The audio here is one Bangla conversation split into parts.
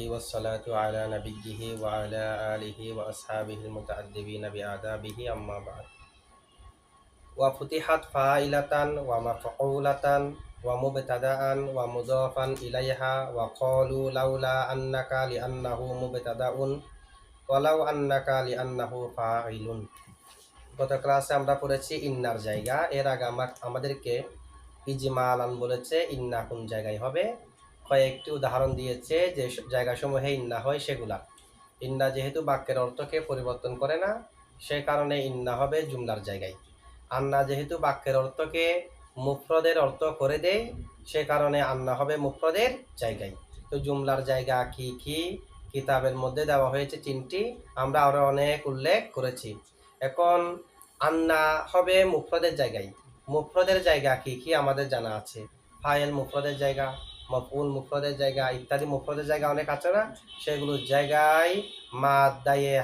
والصلاة على نبيه وعلى آله وأصحابه المتأدبين بآدابه أما بعد وفتحت فاعلة ومفعولة ومبتدأ ومضافا إليها وقالوا لولا أنك لأنه مبتدأ ولو أنك لأنه فاعل গত ক্লাসে আমরা পড়েছি ইন্নার জায়গা। এর আগে আমাদেরকে ইজমালান বলেছে ইন্না কোন জায়গায় হবে, কয়েকটি উদাহরণ দিয়েছে যে জায়গাসমূহে ইন্না হয় সেগুলা। ইন্না যেহেতু বাক্যের অর্থকে পরিবর্তন করে না, সে কারণে ইন্না হবে জুমলার জায়গায়। আন্না যেহেতু বাক্যের অর্থকে মুফরদের অর্থ করে দেয়, সে কারণে আন্না হবে মুফরদের জায়গায়। তো জুমলার জায়গা কি কি কিতাবের মধ্যে দেওয়া হয়েছে তিনটি, আমরা আরো অনেক উল্লেখ করেছি। এখন আন্না হবে মুফরদের জায়গায়। মুফরদের জায়গা কি কি আমাদের জানা আছে। ফাইল মুফরদের জায়গা, মফউল মুফরদের জায়গা ইত্যাদি মুফরদের জায়গা অনেক আছে না, সেগুলোর জায়গায় মাদ্দায়ে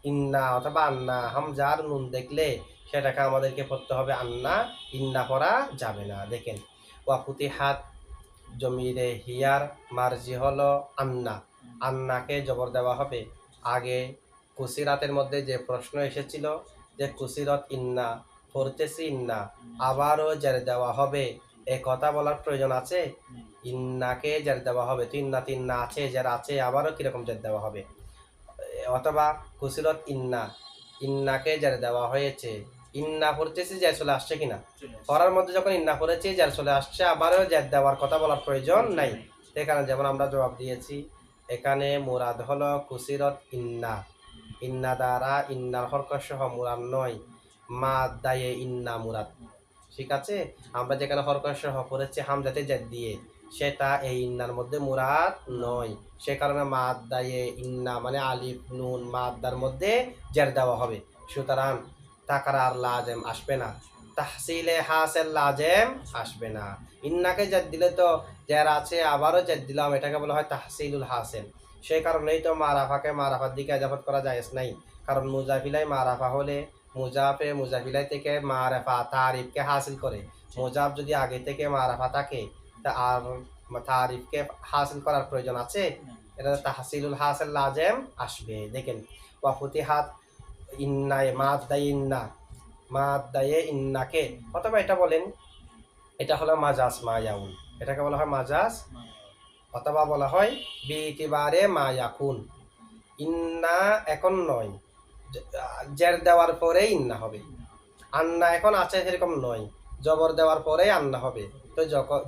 ইন্না অথবা আন্না হামজার নুন দেখলে সেটাকে আমাদেরকে পড়তে হবে আন্না, ইন্না পড়া যাবে না। দেখেন ওয়াফুতিহাত জমিরে হিয়ার মার্জি হলো আন্না, আন্নাকে জবর দেওয়া হবে। আগে কুসিরাতের মধ্যে যে প্রশ্ন এসেছিল যে কুসিরত ইন্না, পড়তেছি ইন্না, আবারও জের দেওয়া হবে, এ কথা বলার প্রয়োজন আছে? ইন্নাকে জের দেওয়া হবে, তো ইন্না তিন্না আছে, জের আছে, আবারও কিরকম জের দেওয়া হবে? অথবা কুসিরত ইন্না, ইন্নাকে জের দেওয়া হয়েছে, ইন্না পড়তেছি জের চলে আসছে কিনা? পড়ার মধ্যে যখন ইন্না পড়েছি জের চলে আসছে, আবারও জের দেওয়ার কথা বলার প্রয়োজন নাই। এখানে যেমন আমরা জবাব দিয়েছি, এখানে মুরাদ হলো কুসিরত ইন্না, ইন্না দ্বারা ইন্নার হরকত সহ মুরাদ নয়, মাদ্দায়ে ইন্না মুরাদ। ঠিক আছে, আমরা যেখানে হরকত সহ পড়েছি হামজাতে জের দিয়ে, সেটা এই ইন্নার মধ্যে মুরাদ নয়, সে কারণে মাদ্দায়ে ইন্না মানে আলিফ নুন মাদ্দার মধ্যে জের দেওয়া হবে। সুতরাং তাকরার লাজেম আসবে না, তাহসিলে হাসিল লাজেম আসবে না। ইন্নাকে জের দিলে তো জের আছে আবারও জের দিলাম, এটাকে বলা হয় তাহসিলুল হাসিল। সেই কারণেই তো মারাফাকে মারাফার দিকে ইজাফত করা জায়েজ নাই, কারণ মুজাফিলাই মারাফা হলে মুজাফে মুজাফিলাই থেকে মারাফা তারিফকে হাসিল করে। মুজাফ যদি আগে থেকে মারাফা থাকে তা আর তারিফকে হাসিল করার প্রয়োজন আছে? এটা তাহসিলুল হাসিল লাজেম আসবে। দেখেন ওয়াফুতিহাত ইন্নায় মাদ্দায়ে ইন্না, মাদ্দায়ে ইন্নাকে, অথবা এটা বলেন এটা হলো মাজাজ মায়াউন, এটাকে বলা হয় মাজাজ, অথবা বলা হয় বিতিবারে মায়াকুন। ইন্না এখন নয়, জের দেওয়ার পরে ইন্না হবে। আন্না এখন আছে সেরকম নয়, জবর দেওয়ার পরে আন্না হবে। তো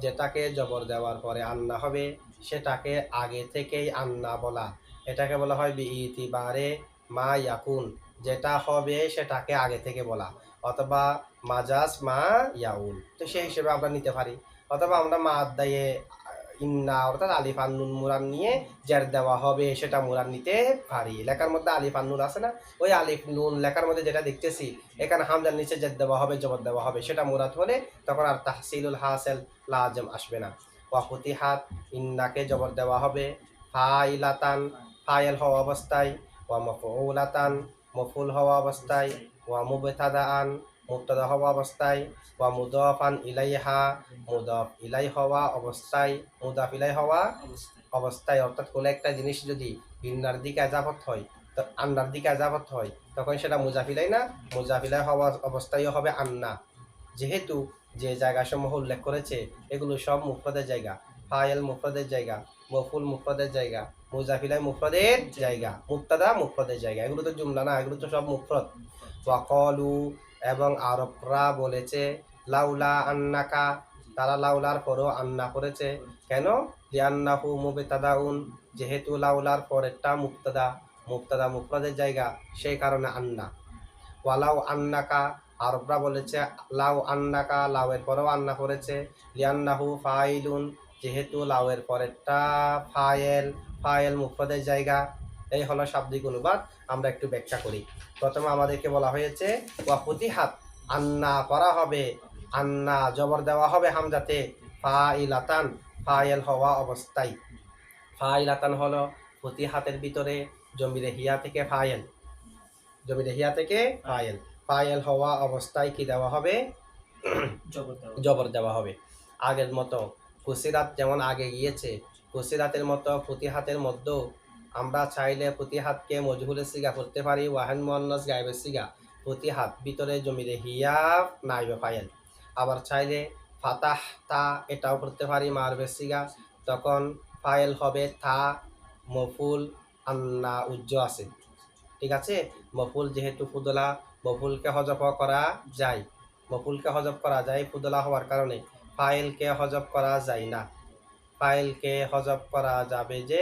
যেটাকে জবর দেওয়ার পরে আন্না হবে সেটাকে আগে থেকেই আন্না বলা, এটাকে বলা হয় বিইতিবারে মা ইয়াকুন, যেটা হবে সেটাকে আগে থেকে বলা, অথবা মাজাজ মা ইয়াউল। তো সেই হিসেবে আমরা নিতে পারি। অথবা আমরা মাদ্দায়ে ইন্না অর্থাৎ আলিফ আর নুন মুরাদ নিয়ে জের দেওয়া হবে সেটা মুরাদ নিতে পারি। লেখার মধ্যে আলিফ আর নুন আছে না, ওই আলিফ নুন লেখার মধ্যে যেটা দেখতেছি এখানে হামজার নিচে জের দেওয়া হবে, জবর দেওয়া হবে, সেটা মুরাদ হলে তখন আর তাহসিলুল হাসিল লাজেম আসবে না। ওয়াফুতিহাত ইন্নাকে জবর দেওয়া হবে ফাইলাতান, ফাইল হওয়া অবস্থায়, ওয়া মাফউলাতান মফুল হওয়া অবস্থায়, ওয়া মুবতাদাআন মুবতাদা হওয়া অবস্থায়, ওয়া মুদাফান ইলাইহা মুদাফ ইলাই হওয়া অবস্থায়, মুদাফ ইলাই হওয়া অবস্থায়। অর্থাৎ কোনো একটা জিনিস যদি ইন্নার দিকে ইজাফত হয় তো আন্নার দিকে ইজাফত হয়, তখন সেটা মুজাফিলাই না, মুজাফিলাই হওয়া অবস্থায়ও হবে আন্না। যেহেতু যে জায়গাসমূহ উল্লেখ করেছে এগুলো সব মুফরদের জায়গা, ফাইল মুফরদের জায়গা, মফুল মুফরদের জায়গা, মুজাফিলাই মুফরদের জায়গা, মুবতাদা মুফরদের জায়গা, এগুলো তো জুমলা না, এগুলো তো সব মুফরদ। ওয়াকালু এবং আরবরা বলেছে লাউলা আন্নাকা, তারা লাউলার পরও আন্না করেছে। কেন? লিআন্নাহু মুবতাদাউন, যেহেতু লাউলার পরেরটা মুবতাদা, মুবতাদা মুফরদের জায়গা, সেই কারণে আন্না। ওয়ালাউ আন্নাকা, আরবরা বলেছে লাউ আন্নাকা, লাউয়ের পরেও আন্না করেছে। লিআন্নাহু ফাইলুন, যেহেতু লাউয়ের পরেরটা ফাইল, ফাইল মুফরদের জায়গা। এই হলো শাব্দিক অনুবাদ। আমরা একটু ব্যাখ্যা করি। প্রথমে আমাদেরকে বলা হয়েছে ওয়াফুতিহাত, আন্না করা হবে, আন্না জবর দেওয়া হবে হামজাতে, ফাইলাতান ফাইল হওয়া অবস্থায়। ফাইলাতান হলো ফুতিহাতের ভিতরে জমিরে হিয়া থেকে ফাইল, জমিরে হিয়া থেকে ফাইল, ফাইল হওয়া অবস্থায় কি দেওয়া হবে? জবর দেওয়া হবে। আগের মতো কুসিরাত যেমন আগে গিয়েছে, ফুসিলাতের মতো ফুতিহাতের মধ্যেও আমরা চাইলে ফুতিহাতকে মজহুলের সিগা করতে পারি, ওয়াহেদ মুয়ান্নাস গায়েবের সিগা ফুতিহাত ভিতরে জমিরে হিয়া নাইবে ফাইল। আবার চাইলে ফাতাহ তা এটাও করতে পারি মারবের সিগা, তখন ফাইল হবে তা মফুল আন্না উজ্জ আছে। ঠিক আছে, মফুল যেহেতু ফুদলা, মফুলকে হজফ করা যায়, মফুলকে হজফ করা যায় ফুদলা হওয়ার কারণে, ফাইলকে হজফ করা যায় না। ফাইলকে হজফ করা যাবে যে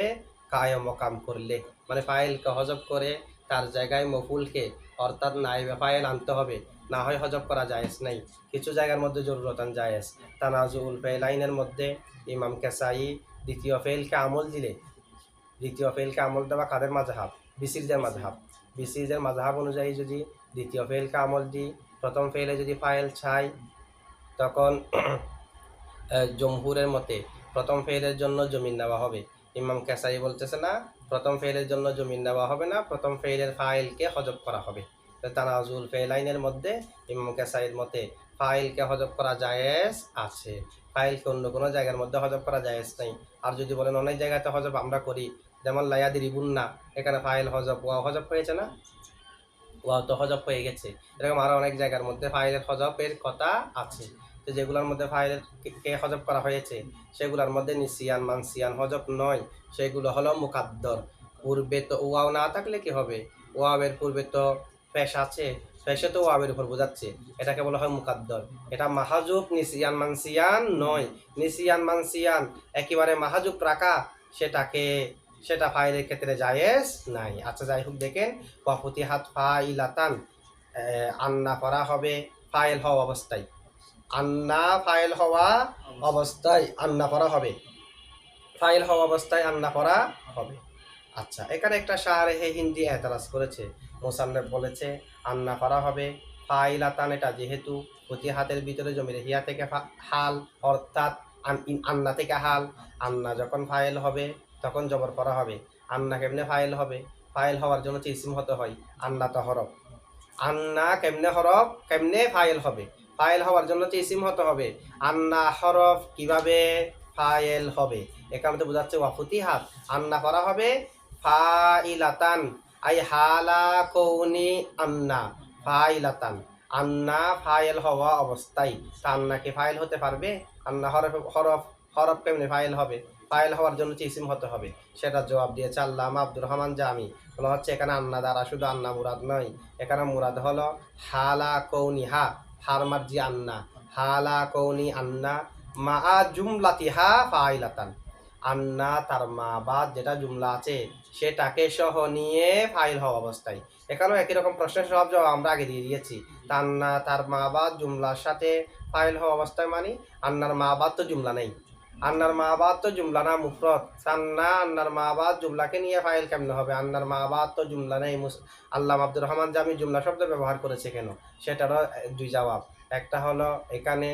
কায় মকাম করলে, মানে ফাইলকে হজফ করে তার জায়গায় মফুলকে অর্থাৎ নাইবে ফাইল আনতে হবে, না হয় হজফ করা জায়েজ নাই। কিছু জায়গার মধ্যে জরুরতান জায়েজ। তানাজুল ফেলাইনের মধ্যে ইমাম কেসাই দ্বিতীয় ফেলকে আমল দিলে, দ্বিতীয় ফেলকে আমল দেওয়া কাদের মাযহাব? বিসিরদের মাযহাব। বিসিরদের মাযহাব অনুযায়ী যদি দ্বিতীয় ফেলকে আমল দিই, প্রথম ফেলে যদি ফাইল চাই, তখন জমহুরের মতে প্রথম ফেলের জন্য জমিন নেওয়া হবে। ইমাম কেসাই বলতেছে না, প্রথম ফেলের জন্য জমিন নেওয়া হবে না, প্রথম ফেলের ফাইলকে হজব করা হবে। তানাজুল ফেলাইনের মধ্যে ইমাম কেসাইয়ের মতে ফাইলকে হজব করা জায়েজ আছে, ফাইলকে অন্য কোনো জায়গার মধ্যে হজব করা জায়েজ নাই। আর যদি বলেন অনেক জায়গাতে হজব আমরা করি, যেমন লায়াদি রিবুন্না, এখানে ফাইল হজব, ওয়া হজব হয়েছে না, ওয়াও তো হজব হয়ে গেছে। এরকম আরও অনেক জায়গার মধ্যে ফাইলের হজবের কথা আছে। তো যেগুলোর মধ্যে ফাইলের কে হজব করা হয়েছে সেগুলোর মধ্যে নিসিয়ান মানসিয়ান হজব নয়, সেগুলো হলো মুকাদ্দর। পূর্বে তো ওয়াও না থাকলে কি হবে, ওয়াবের পূর্বে তো পেশ আছে, পেশে তো ওয়াবের উপর বোঝাচ্ছে, এটাকে বলা হয় মুকাদ্দর। এটা মাহাজুব নিসিয়ান মানসিয়ান নয়। নিসিয়ান মানসিয়ান একেবারে মাহাজুব রাখা, সেটা ফাইলের ক্ষেত্রে জায়েজ নাই। আচ্ছা যাই হোক, দেখেন ওয়াফুতিহাত ফাইলাতান, আন্না করা হবে ফাইল হওয়া অবস্থায়, আন্না ফাইল হওয়া অবস্থায় আন্না করা হবে, ফাইল হওয়া অবস্থায় আন্না করা হবে। আচ্ছা, এখানে একটা শারহে হিন্দি এতরাজ করেছে, মুসান্নেফ বলেছে আন্না করা হবে ফাইলাতান, এটা যেহেতু ফুতিহাতের ভিতরে জমির হিয়া থেকে হাল, অর্থাৎ আন্না থেকে হাল, আন্না যখন ফাইল হবে তখন জবর করা হবে। আন্না কেমনে ফাইল হবে? ফাইল হওয়ার জন্য তো ইসিম হতে হয়, আন্না তো হরফ। আন্না কেমনে হরফ, কেমনে ফাইল হবে? ফাইল হওয়ার জন্য তো ইসিম হতে হবে। আন্না হরফ, কিভাবে ফাইল হবে? এখানে তো বোঝাচ্ছে ওয়াফুতিহাত আন্না করা হবে ফাইলাতান, আই হালা কৌনি আন্না ফাইলাতান, আন্না ফাইল হওয়া অবস্থায়। তা আন্না কি ফাইল হতে পারবে? আন্না হরফ হরফ হরফ কেমনে ফাইল হবে? ফাইল হওয়ার জন্য ইসিম হতে হবে। সেটা জবাব দিয়েছে আল্লামা আব্দুর রহমান জামি। বলা হচ্ছে এখানে আন্না দ্বারা শুধু আন্না মুরাদ নয়, এখানে মুরাদ হলো হালা কৌনি, হার মার্জি আন্না, হালা কৌনি আন্না মা জুমলাতিহা ফাইলাতান, আন্না তার মা বাদ যেটা জুমলা আছে সেটাকে সহ নিয়ে ফাইল হওয়া অবস্থায়। এখানেও একই রকম প্রশ্নের সব জবাব আমরা আগে দিয়ে দিয়েছি। আন্না তার মা বাদ জুমলার সাথে ফাইল হওয়া অবস্থায়, মানে আন্নার মা বাদ তো জুমলা নেই, আন্নার মা বাদ তো জুমলা না মুফরদ, সান্না আন্নার মা বাদ জুমলাকে নিয়ে ফাইল কেমনে হবে? আন্নার মা বাদ তো জুমলা নেই। আল্লামা আব্দুর রহমান জামি জুমলা শব্দ ব্যবহার করেছে কেন, সেটারও দুই জবাব। একটা হলো এখানে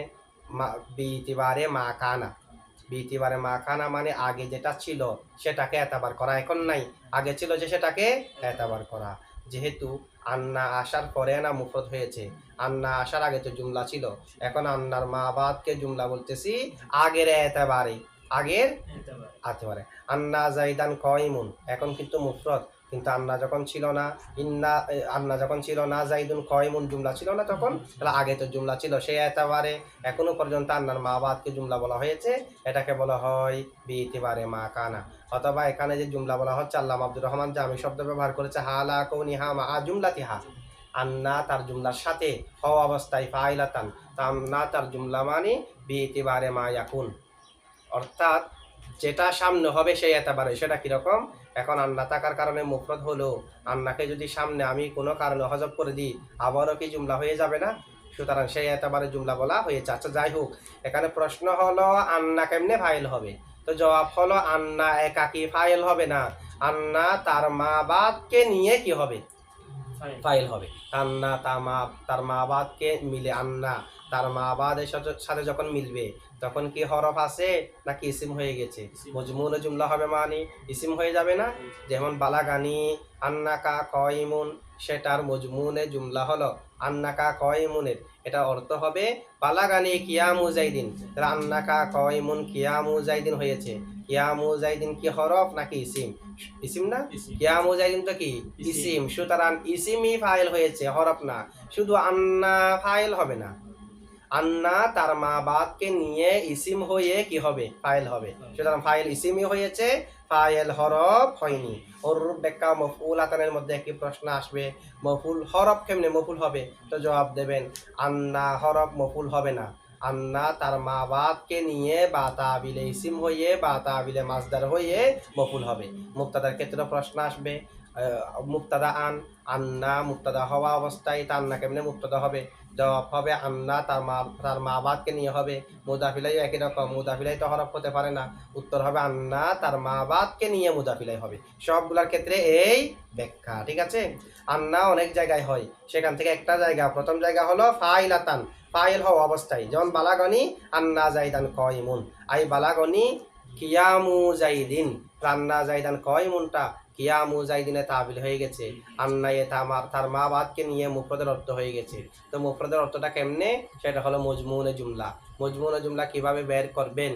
বিতিবারে মা কানা, বিতিবারে মা কানা মানে আগে যেটা ছিল সেটাকে এতবার করা, এখন নাই, আগে ছিল যে সেটাকে এতবার করা। যেহেতু আন্না আসার পরে না মুফরদ হয়েছে, আন্না আসার আগে তো জুমলা ছিল, এখন আন্নার মা বাদকে জুমলা বলতেছি আগের এতবারে, আগের এতবারে। আন্না জাইদান কয়মুন, এখন কিন্তু মুফরদ, কিন্তু আন্না যখন ছিল না, আন্না যখন ছিল না জাইদুন কয়মুন জুমলা ছিল না, তখন তাহলে আগে তো জুমলা ছিল, সেই এতবারে এখনো পর্যন্ত আন্নার মা বাদকে জুমলা বলা হয়েছে, এটাকে বলা হয় বিতিবারে মা কানা। অথবা এখানে যে জুমলা বলা হচ্ছে আল্লামা আব্দুর রহমান জামি শব্দ ব্যবহার করেছে হালা কৌনি হা মা জুমলাতিহা, আন্না তার জুমলার সাথে হওয়া অবস্থায় ফাইলাতান, আন্না তার জুমলা মানে বিতিবারে মা ইয়াকুন, অর্থাৎ যেটা সামনে হবে সেই এতবারে। সেটা কিরকম? এখন আন্না থাকার কারণে মুফরদ হলো, আন্নাকে যদি সামনে আমি কোনো কারণে হজব করে দিই আবারও কি জুমলা হয়ে যাবে না? সুতরাং সেই এতবারে জুমলা বলা হয়েছে। আচ্ছা যাই হোক, এখানে প্রশ্ন হলো আন্না কেমনে ফাইল হবে? তো জবাব হলো আন্না একাকি ফাইল হবে না, আন্না তার মা বাদকে নিয়ে কি হবে? ফাইল হবে। আন্না তার মা বাদকে মিলে, আন্না তার মা বাদের সাথে যখন মিলবে তখন কি হরফ আছে নাকি ইসিম হয়ে গেছে? মজমুন জুমলা হবে, মানে ইসিম হয়ে যাবে না? যেমন বালাগানি আন্নাকা কয়মুন, সেটার মজমুনে জুমলা হলো আন্নাকা কয়মুনের, এটা অর্থ হবে বালাগানি কিয়ামু জাইদিন, আন্নাকা কয়মুন কিয়ামু জাইদিন হয়েছে, কিয়ামু জাইদিন কি হরফ নাকি ইসিম? ইসিম না? ইসিম। কিয়ামু জাইদিন তো কি ইসিম। ইসিম, সুতরাং ইসিমই ফাইল হয়েছে, হরফ না। শুধু আন্না ফাইল হবে না, আন্না তার মা বাদকে নিয়ে ইসিম হয়ে কি হবে? ফাইল হবে। সুতরাং ফাইল ইসিমই হয়েছে, ফাইল হরফ হয়নি। ওর রূপ ব্যাখ্যা মফউল আতানের মধ্যে একটি প্রশ্ন আসবে, মফুল হরফ কেমনে মফুল হবে? তো জবাব দেবেন আন্না হরফ মফুল হবে না। আন্না তার মা বাদকে নিয়ে বা তাবিলে ইসিম হয়ে বা তাবিলে মাসদার হয়ে মফুল হবে। মুক্তাদার ক্ষেত্রে প্রশ্ন আসবে, মুক্তাদা আন্না মুক্তাদা হওয়া অবস্থায় তার আন্না কেমনে মুক্তাদা হবে? জবাব হবে আন্না তার মা বাদকে নিয়ে হবে। মুদাফিলাই একই রকম, মুদাফিলাই তো হরফ হতে পারে না। উত্তর হবে আন্না তার মা বাদকে নিয়ে মুদাফিলাই হবে। সবগুলোর ক্ষেত্রে এই ব্যাখ্যা, ঠিক আছে? আন্না অনেক জায়গায় হয়, সেখান থেকে একটা জায়গা, প্রথম জায়গা হলো ফাইলাতান, ফাইল হওয়া অবস্থায়, যেমন বালাগনি আন্না জাইদান কয়মুন, আই বালাগনি কিয়ামু জাইদিন, আন্না জাইদান কয়মুনটা কিয়ামু জাইদিনে তাবিল হয়ে গেছে, আন্নায়ে তার মা বাদকে নিয়ে মুফরদের অর্থ হয়ে গেছে। তো মুফরদের অর্থটা কেমনে? সেটা হলো মজমুনে জুমলা। মজমুনে জুমলা কিভাবে বের করবেন?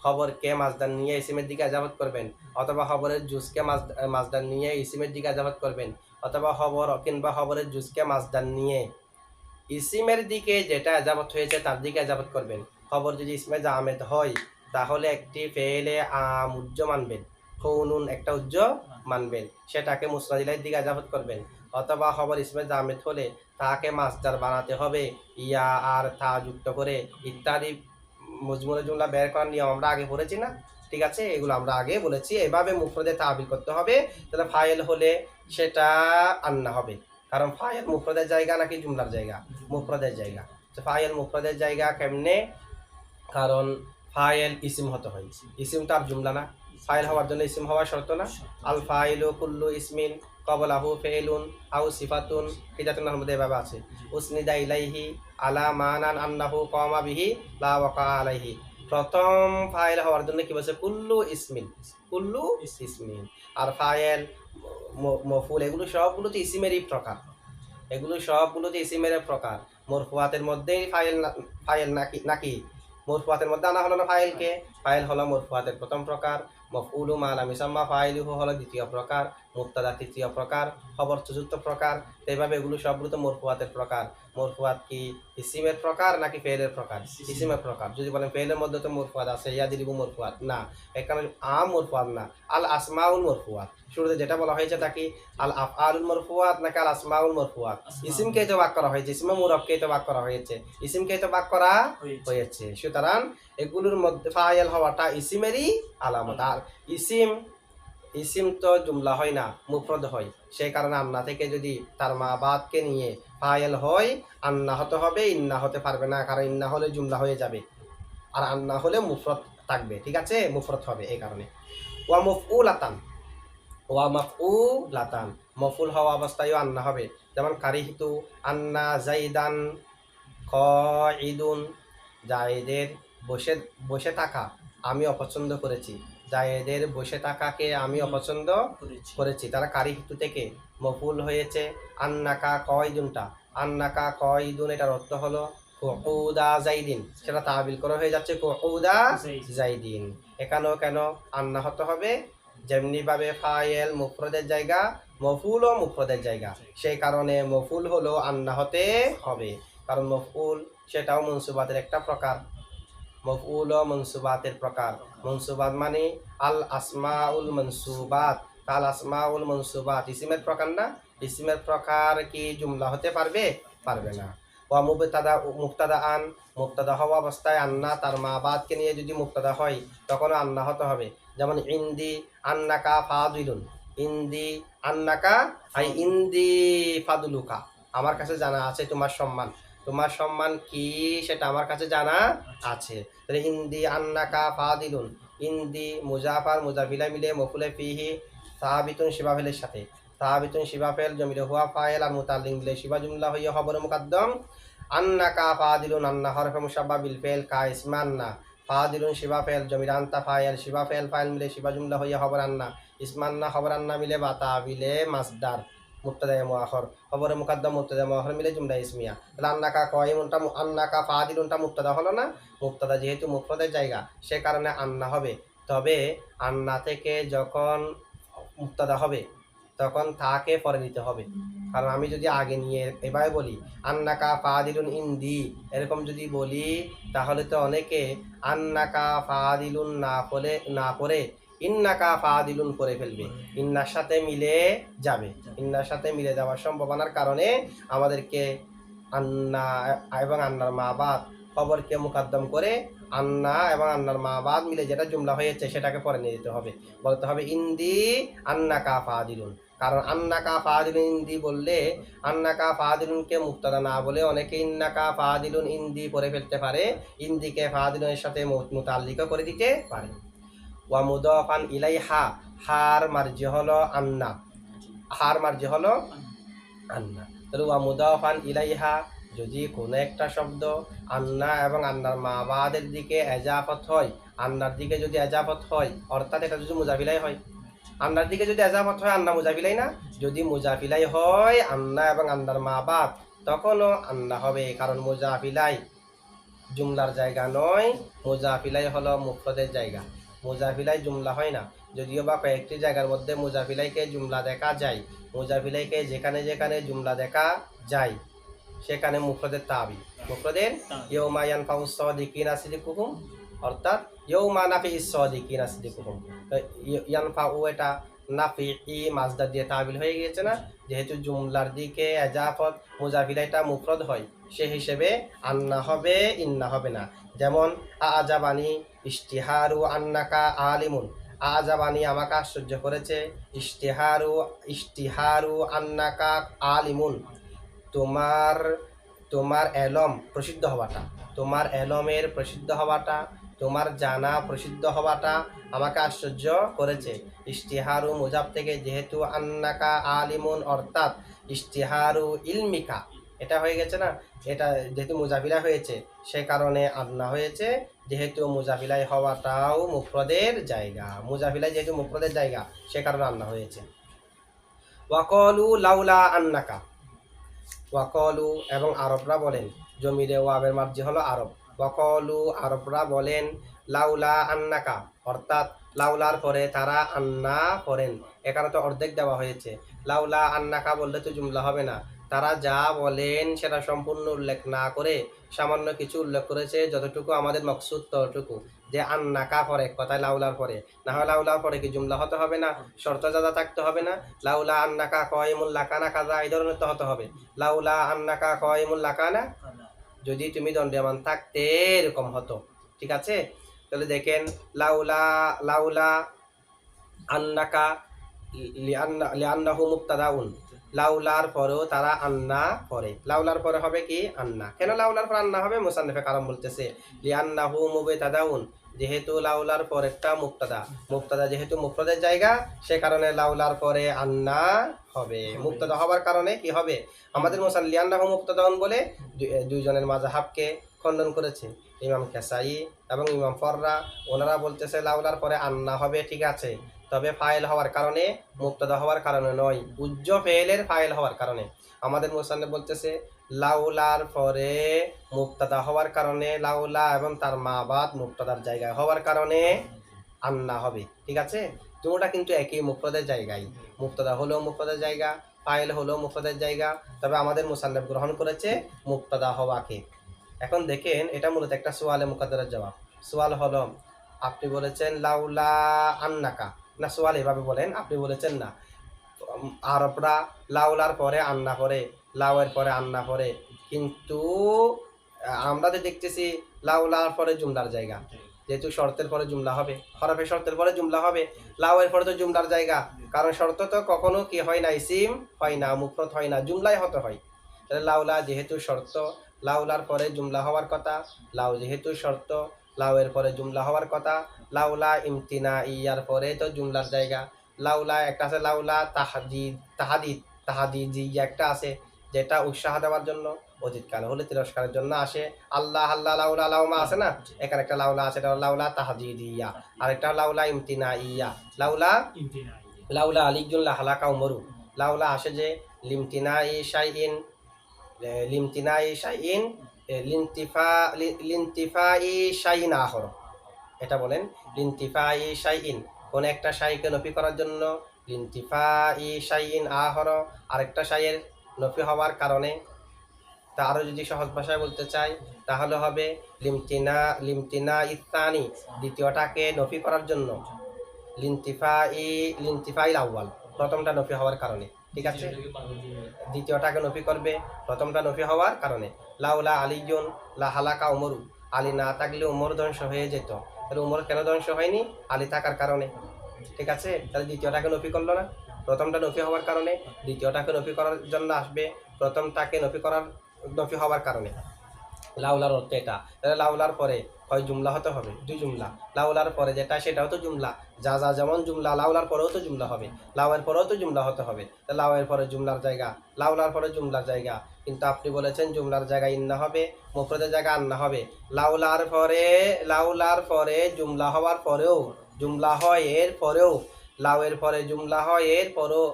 খবরকে মাজদার নিয়ে ইসিমের দিকে আজাবত করবেন, অথবা খবরের জুসকে মাজদার নিয়ে ইসিমের দিকে আজাবত করবেন, অথবা খবর কিংবা খবরের জুসকে মাজদার নিয়ে ইসিমের দিকে যেটা আজাবত হয়েছে তার দিকে আজাবত করবেন। খবর যদি ইসমে জামেদ হয় তাহলে একটি ফেলে উজ্জ মানবেন, কৌনুন একটা উজ্জ মানবেন, সেটাকে মুসনাদিলের দিকে আজাবত করবেন। অথবা খবর ইসমে জামেদ হলে তাকে মাসদার বানাতে হবে, ইয়া আর তা যুক্ত করে ইত্যাদি। মজমুনে জুমলা বের করার নিয়ম আমরা আগে পড়েছি না? ঠিক আছে, এগুলো আমরা আগে বলেছি। এভাবে মুফরদে তাবিল করতে হবে। তাহলে ফাইল হলে সেটা আন্না হবে, কারণ ফাইল মুফরদের জায়গা নাকি জুমলার জায়গা? মুফরদের জায়গা। তো ফাইল মুফরদের জায়গা কেমনে? কারণ ফাইল ইসিম হতে হয়, ইসিম তো আর জুমলা না। ফাইল হওয়ার জন্য ইসিম হওয়া শর্ত না? আল ফাইলু কুল্লু ইসমিন কবলাহু ফেলুন আউ সিফাতুন, হিদাতুন আহমদ এভাবে আছে। উসনিদা ইলাইহি আলা মানান আন্নাহু কমা বিহি লা ওয়াকা আলাইহি। প্রথম ফাইল হওয়ার জন্য কি বলছে? কুল্লু ইসমিন, কুল্লু ইসমিন। আর ফাইল মফুল এগুলো সবগুলো তো ইসিমেরই প্রকার, এগুলো সবগুলোতে ইসিমের প্রকার। মরফুয়াতের মধ্যেই ফাইল নাকি মরফুয়াতের মধ্যে আনা হলো না ফাইলকে? ফাইল হলো মরফুয়াতের প্রথম প্রকার, মফউলু মা লাম ইউসাম্মা ফাইলুহু হলো দ্বিতীয় প্রকার, মুবতাদা তৃতীয় প্রকার, খবর চতুর্থ প্রকার। এইভাবে এগুলো সবগুলো তো মরফুয়াতের প্রকার। মরফুয়াত কি ইসিমের প্রকার নাকি ফেলের প্রকার? ইসিমের প্রকার। যদি বলেন ফেলের মধ্যে তো মরফুয়াত আছে, ইয়াদিরিবু মরফুয়াত না, এখানে মরফুয়াত না, আল আসমাউল মরফুয়াত। শুরুতে যেটা বলা হয়েছে তা কি আল আফআলুল মরফুয়াত নাকি আল আসমাউল মরফুয়াত? ইসিমকেই তো ভাগ করা হয়েছে, ইসমে মুরাক্কাবকেই তো ভাগ করা হয়েছে, ইসিমকেই তো ভাগ করা হয়েছে। সুতরাং এগুলোর মধ্যে ফাইল হওয়াটা ইসিমেরই আলামত। আর ইসিম তো জুমলা হয় না, মুফরদ হয়। সেই কারণে আন্না থেকে যদি তার মা বাদকে নিয়ে ফাইল হয়, আন্না হতে হবে, ইন্না হতে পারবে না, কারণ ইন্না হলে জুমলা হয়ে যাবে, আর আন্না হলে মুফরদ থাকবে, ঠিক আছে? মুফরদ হবে এই কারণে। ওয়া মফউলাতান, ওয়া মাফউলাতান, মফুল হওয়া অবস্থায়ও আন্না হবে। যেমন কারিহিতু আন্না জাইদান কাঈদুন, জায়েদের বসে বসে থাকা আমি অপছন্দ করেছি, জায়েদের বসে থাকাকে আমি অপছন্দ করেছি। তারা কারিহিতু থেকে মফুল হয়েছে। আন্নাকা কয়দুনটা, আন্নাকা কয়দুন এটার অর্থ হলো কুউদা জাইদিন, সেটা তাবিল করা হয়ে যাচ্ছে কুউদা জাইদিন। এখানেও কেন আন্না হতে হবে? যেমনিভাবে ফাইল মুফরদের জায়গা, মফুলও মুফরদের জায়গা, সেই কারণে মফুল হলো আন্না হতে হবে। কারণ মফউল সেটাও মনসুবাতের একটা প্রকার, মফউল ও মনসুবাতের প্রকার। মনসুবাত মানে আল আসমাউল মনসুবাত, আল আসমাউল মনসুবাত ইসিমের প্রকার না? ইসিমের প্রকার কি জুমলা হতে পারবে? পারবে না। ওয়া মুবতাদা মুবতাদা হওয়া অবস্থায় আন্না তার মা বাদকে নিয়ে যদি মুবতাদা হয় তখন আন্না হতে হবে। যেমন ইন্দি আন্নাকা ফাদিলুন, ইন্দি আন্নাকা আই ইন্দি ফাদুলুকা, আমার কাছে জানা আছে তোমার সম্মান, তোমার সম্মান কি সেটা আমার কাছে জানা আছে। তাহলে ইন্দি আন্নাকা ফাদিলুন, ইন্দি মুজাফার মুজাফিলা মিলে মফুলে ফিহি সাহাবিতুন শিবাফেলের সাথে, সাহাবিতুন শিবাফেল জমিলে হুয়া ফাইল আর মুতাল্লিক মিলে শিবা জুমলা হইয়া খবর মুকাদ্দম। আন্নাকা ফাদিলুন আন্না হরফে মুশাব্বা বিল ফেল কা ইসমান্না, ফাদিলুন শিবাফেল জমিল আন্তা ফাইল শিবাফেল ফাইল মিলে শিবা জুমলা হইয়া খবর আন্না, ইসমান্না খবর আন্না মিলে বাতা বিলে মাসদার মুবতাদায়ে মুআখর, খবরে মুকাদ্দাম মুবতাদায়ে মুআখর মিলে জুমলা ইসমিয়া। তাহলে আন্নাকা কয়মুনটা আন্নাকা ফাদিলুনটা মুবতাদা হলো না? মুবতাদা যেহেতু মুফরদের জায়গা সে কারণে আন্না হবে। তবে আন্না থেকে যখন মুক্তাদা হবে তখন তাকে পরে নিতে হবে। কারণ আমি যদি আগে নিয়ে এভাবে বলি আন্নাকা ফাদিলুন ইন্দি, এরকম যদি বলি তাহলে তো অনেকে আন্নাকা ফাদিলুন না করে ইন্নাকা ফাদিলুন করে ফেলবে, ইন্নার সাথে মিলে যাবে। ইন্নার সাথে মিলে যাওয়ার সম্ভাবনার কারণে আমাদেরকে আন্না এবং আন্নার মা বাদ খবরকে মুকদ্দম করে আন্না এবং আন্নার মা বাদ মিলে যেটা জুমলা হয়েছে সেটাকে পরে নিয়ে যেতে হবে, বলতে হবে ইন্দি আন্নাকা ফাদিলুন। কারণ আন্নাকা ফাদিলুন ইন্দি বললে আন্নাকা ফাদিলুনকে মুক্তাদা না বলে অনেকে ইন্নাকা ফাদিলুন ইন্দি পরে ফেলতে পারে, ইন্দিকে ফাদিলুনের সাথে মুতাল্লিক করে দিতে পারে। ওয়া মুদাফান ইলাইহা, হার মার্জি হলো আন্না, হার মার্জি হলো আন্না। তাহলে ওয়া মুদাফান ইলাইহা, যদি কোনো একটা শব্দ আন্না এবং আন্নার মা বাদের দিকে এজাফত হয়, আন্নার দিকে যদি এজাফত হয় অর্থাৎ এটা যদি মুজাফিলাই হয়, আন্নার দিকে যদি এজাফত হয় আন্না মুজাফিলাই না, যদি মুজাফিলাই হয় আন্না এবং আন্নার মা বাদ তখনও আন্না হবে। কারণ মুজাফিলাই জুমলার জায়গা নয়, মুজাফিলাই হলো মুফরদের জায়গা, মুজাফিলাই জুমলা হয় না। যদিও বা কয়েকটি জায়গার মধ্যে মুজাফিলাইকে জুমলা দেখা যায়, মুজাফিলাইকে যেখানে যেখানে জুমলা দেখা যায় সেখানে মুফরদের তাবি, মুফরদের ইয়ৌমা ইয়ানফাউস সাদিকিনা সিদকুহুম, অর্থাৎ ইয়ৌমা নাফিহিস সাদিকিনা সিদকুহুম। ইয়ানফাউ এটা নাফি মাসদার দিয়ে তাবিল হয়ে গিয়েছে না, যেহেতু জুমলার দিকে এজাফত মুজাফিলাইটা মুফরদ হয় সে হিসেবে আন্না হবে, ইন্না হবে না। যেমন আজাবানি ইশতিহারু আন্নাকা আলিমুন, আজাবানি আমাকে আশ্চর্য করেছে, ইশতিহারু আন্নাকা আলিমুন, তোমার তোমার এলম প্রসিদ্ধ হওয়াটা, তোমার এলমের প্রসিদ্ধ হওয়াটা, তোমার জানা প্রসিদ্ধ হওয়াটা আমাকে আশ্চর্য করেছে। ইশতিহারু মুজাব থেকে যেহেতু আন্নাকা আলিমুন অর্থাৎ ইশতিহারু ইলমিকা এটা হয়ে গেছে না, এটা যেহেতু মুজাফিলা হয়েছে সে কারণে আন্না হয়েছে, যেহেতু মুজাফিলাই হওয়াটাও মুফরদের জায়গা, মুজাফিলাই যেহেতু মুফরদের জায়গা সে কারণে আন্না হয়েছে। ওয়াকলু লাউলা আন্নাকা, ওয়াকলু এবং আরবরা বলেন, জমিরে ওয়াবের মার্জি হলো আরব, ওয়াকলু আরবরা বলেন লাউলা আন্নাকা, অর্থাৎ লাউলার পরে তারা আন্না করেন, এখানে তো অর্ধেক দেওয়া হয়েছে, লাউলা আন্নাকা বললে তো জুমলা হবে না। তারা যা বলেন সেটা সম্পূর্ণ উল্লেখ না করে সামান্য কিছু উল্লেখ করেছে, যতটুকু আমাদের মকসুদ ততটুকু, যে আন্নাকা পরে কথায় লাউলার পরে, না হয় লাউলার পরে কি জুমলা হতে হবে না, শর্ত জাদা থাকতে হবে না, লাউলা আন্নাকা কয়মুল লাকানা কাজা এই ধরনের তো হতে হবে, লাউলা আন্নাকা কয়মুল লাকানা যদি তুমি দণ্ডায়মান থাকতে এরকম হতো। ঠিক আছে, তাহলে দেখেন লাউলা লাউলা আন্নাকা লিআন্নাহু মুবতাদাউন, লাউলার পরেও তারা আন্না করে, লাউলার পরে হবে কি আন্না। কেন লাউলার পরে আন্না হবে? মুসান্নিফে কালাম বলতেছে লিআন্নাহু মুবতাদাউন, যেহেতু লাউলার পরেরটা মুবতাদা, মুবতাদা যেহেতু মুফরদের জায়গা সে কারণে লাউলার পরে আন্না হবে। মুবতাদা হওয়ার কারণে কি হবে? আমাদের মুসান্নিফ লিআন্নাহু মুবতাদাউন বলে দুইজনের মাযহাবকে খণ্ডন করেছে, ইমাম কাসাই এবং ইমাম ফররা, ওনারা বলতেছে লাউলার পরে আন্না হবে, ঠিক আছে, তবে ফাইল হওয়ার কারণে, মুবতাদা হওয়ার কারণে নয়, উজ্জ ফেলের ফাইল হওয়ার কারণে। আমাদের মুসান্নিফ বলতেছে লাউলার পরে মুবতাদা হওয়ার কারণে, লাউলা এবং তার মা বাদ মুবতাদার জায়গায় হওয়ার কারণে আন্না হবে। ঠিক আছে, দুটোটা কিন্তু একই মুফরদের জায়গায়, মুবতাদা হলো মুফরদের জায়গা, ফাইল হলো মুফরদের জায়গা, তবে আমাদের মুসান্নিফ গ্রহণ করেছে মুবতাদা হওয়াকে। এখন দেখেন এটা মূলত একটা সোয়ালে মুকাদ্দারের জবাব। সোয়াল হলো, আপনি বলেছেন লাউলা আন্নাকা, না সোয়াল এভাবে বলেন, আপনি বলেছেন না আরবরা লাউলার পরে আন্না করে, লাউয়ের পরে আন্না করে, কিন্তু আমরা তো দেখতেছি লাউলার পরে জুমলার জায়গা, যেহেতু শর্তের পরে জুমলা হবে, হরফে শর্তের পরে জুমলা হবে, লাউয়ের পরে তো জুমলার জায়গা, কারণ শর্ত তো কখনো কি হয় না, ইসিম হয় না, মুফরদ হয় না, জুমলাই হতে হয়। তাহলে লাউলা যেহেতু শর্ত, লাউলার পরে জুমলা হওয়ার কথা, লাউ যেহেতু শর্ত, লাউয়ের পরে জুমলা হওয়ার কথা, লাউলা ইমতিনা ইয়ার পরে তো জুমলার জায়গা, লাউলা একটা আছে লাউলা তাহাদিজি একটা আছে যেটা উৎসাহ দেওয়ার জন্য, অতীতকাল হলে তিরস্কারের জন্য আসে, আল্লাহ আল্লাহ লাউলা লাউমা আছে না, এখানে একটা লাউলা আছে, এটা লাউলা তাহাদিদিয়া, আর একটা লাউলা ইমতিনা ইয়া, লাউলা লাউলা আলিজুল্লাহ হালাকা উমরু, লাউলা আসে যে লিমতিনাই শাইইন, লিমতিনাই শাইইন লিনতিফাই শাইইন আখর, এটা বলেন লিনতিফাই শাইইন, কোন একটা শাইকে নফি করার জন্য, লিনতিফাই শাইইন আহর, আরেকটা শাইয়ের নফি হওয়ার কারণে। তা আরও যদি সহজ ভাষায় বলতে চাই তাহলে হবে লিমতিনা ইত্তানি, দ্বিতীয়টাকে নফি করার জন্য, লিনতিফাইল আউয়াল, প্রথমটা নফি হওয়ার কারণে। ঠিক আছে, দ্বিতীয়টাকে নফি করবে প্রথমটা নফি হওয়ার কারণে। লাউলা আলিজুন লা হালাকা উমরু, আলী না থাকলে উমর ধ্বংস হয়ে যেত। তাহলে উমর কেন ধ্বংস হয়নি? আলী থাকার কারণে। ঠিক আছে, তাহলে দ্বিতীয়টাকে নফি করলো না, প্রথমটা নফি হওয়ার কারণে। দ্বিতীয়টাকে নফি করার জন্য আসবে প্রথমটাকে নফি হওয়ার কারণে। লাউলার অর্থ এটা। তাহলে লাউলার পরে হয় জুমলা হতে হবে, দুই জুমলা। লাউলার পরে যেটা সেটাও তো জুমলা, যা যা যেমন জুমলা, লাউলার পরেও তো জুমলা হবে, লাউয়ের পরেও তো জুমলা হতে হবে। লাউয়ের পরে জুমলার জায়গা, লাউলার পরে জুমলার জায়গা, কিন্তু আপনি বলেছেন জুমলার জায়গায় ইন্না হবে, মুফরদের জায়গা আন্না হবে। লাউলার পরে জুমলা হওয়ার পরেও, জুমলা হয় এর পরেও, লাউয়ের পরে জুমলা হয় এর পরেও